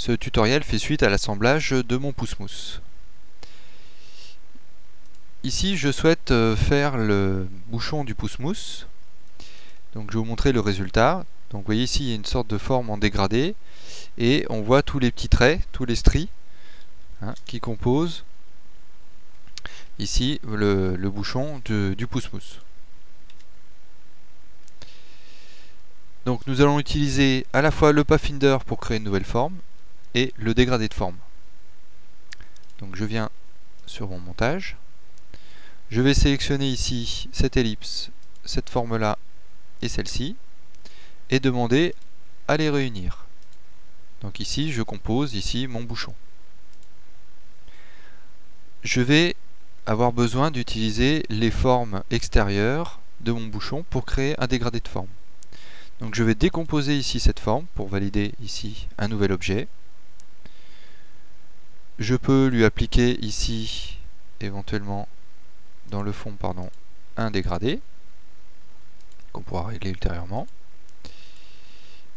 Ce tutoriel fait suite à l'assemblage de mon pousse-mousse. Ici, je souhaite faire le bouchon du pousse-mousse. Donc, je vais vous montrer le résultat. Donc, vous voyez ici, il y a une sorte de forme en dégradé. Et on voit tous les petits traits, tous les stries qui composent ici le bouchon du pousse-mousse. Donc, nous allons utiliser à la fois le Pathfinder pour créer une nouvelle forme et le dégradé de forme. Donc, je viens sur mon montage. Je vais sélectionner ici cette ellipse, cette forme-là et celle-ci, et demander à les réunir. Donc ici, je compose ici mon bouchon. Je vais avoir besoin d'utiliser les formes extérieures de mon bouchon pour créer un dégradé de forme. Donc je vais décomposer ici cette forme pour valider ici un nouvel objet. Je peux lui appliquer ici, éventuellement, dans le fond, un dégradé qu'on pourra régler ultérieurement.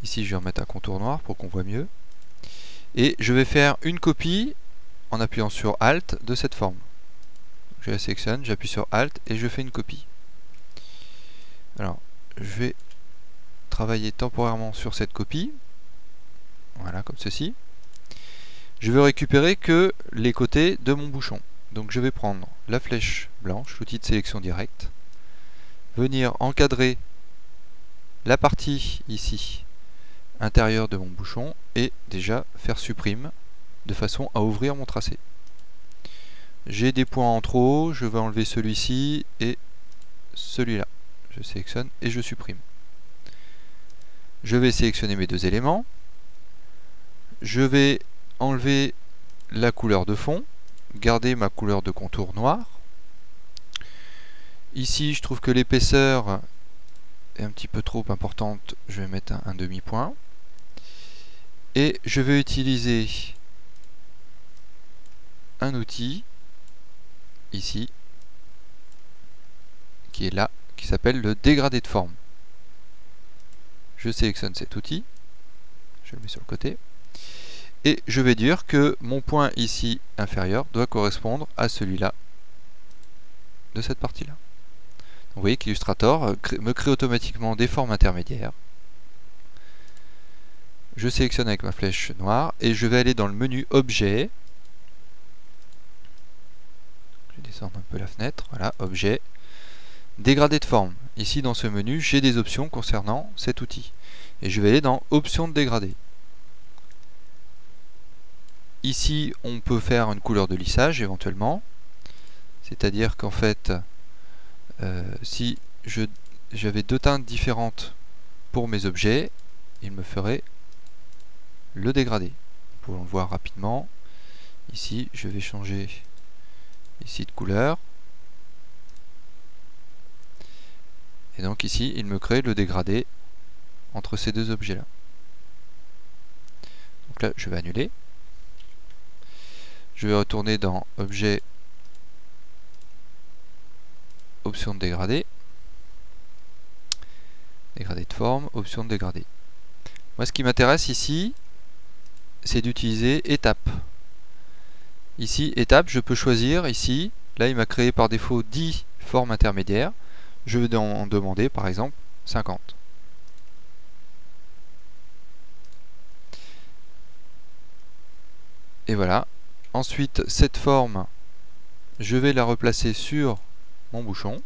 Ici, je vais remettre un contour noir pour qu'on voit mieux. Et je vais faire une copie en appuyant sur Alt de cette forme. Je la sélectionne, j'appuie sur Alt et je fais une copie. Alors, je vais travailler temporairement sur cette copie. Voilà, comme ceci. Je veux récupérer que les côtés de mon bouchon. Donc je vais prendre la flèche blanche, l'outil de sélection directe, venir encadrer la partie ici intérieure de mon bouchon et déjà faire supprime de façon à ouvrir mon tracé. J'ai des points en trop, je vais enlever celui-ci et celui-là. Je sélectionne et je supprime. Je vais sélectionner mes deux éléments. Je vais enlever la couleur de fond, garder ma couleur de contour noir. Ici, je trouve que l'épaisseur est un petit peu trop importante, je vais mettre un demi-point. Et je vais utiliser un outil, ici, qui est là, qui s'appelle le dégradé de forme. Je sélectionne cet outil, je le mets sur le côté, et je vais dire que mon point ici inférieur doit correspondre à celui-là de cette partie-là. Vous voyez qu'Illustrator me crée automatiquement des formes intermédiaires. Je sélectionne avec ma flèche noire et je vais aller dans le menu Objet. Je vais descendre un peu la fenêtre, voilà, Objet, Dégradé de forme. Ici dans ce menu, j'ai des options concernant cet outil. Et je vais aller dans Options de dégradé. Ici, on peut faire une couleur de lissage éventuellement. C'est-à-dire qu'en fait, si j'avais deux teintes différentes pour mes objets, il me ferait le dégradé. Nous pouvons le voir rapidement. Ici, je vais changer ici de couleur. Et donc ici, il me crée le dégradé entre ces deux objets-là. Donc là, je vais annuler. Je vais retourner dans Objet, Option de dégradé. Dégradé de forme, Option de dégradé. Moi, ce qui m'intéresse ici, c'est d'utiliser Étape. Ici, Étape, je peux choisir ici. Là, il m'a créé par défaut 10 formes intermédiaires. Je vais en demander, par exemple, 50. Et voilà. Ensuite, cette forme, je vais la replacer sur mon bouchon.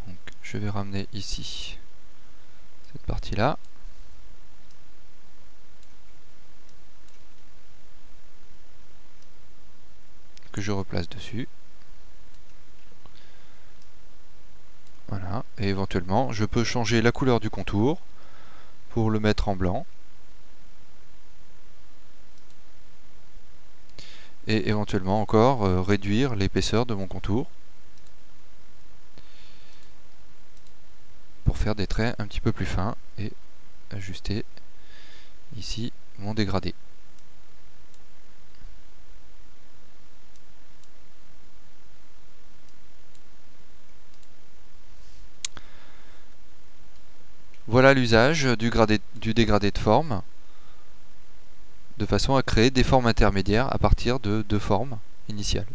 Donc, je vais ramener ici cette partie-là. Que je replace dessus. Voilà. Et éventuellement, je peux changer la couleur du contour pour le mettre en blanc. Et éventuellement encore réduire l'épaisseur de mon contour pour faire des traits un petit peu plus fins et ajuster ici mon dégradé. Voilà l'usage du dégradé de forme, de façon à créer des formes intermédiaires à partir de deux formes initiales.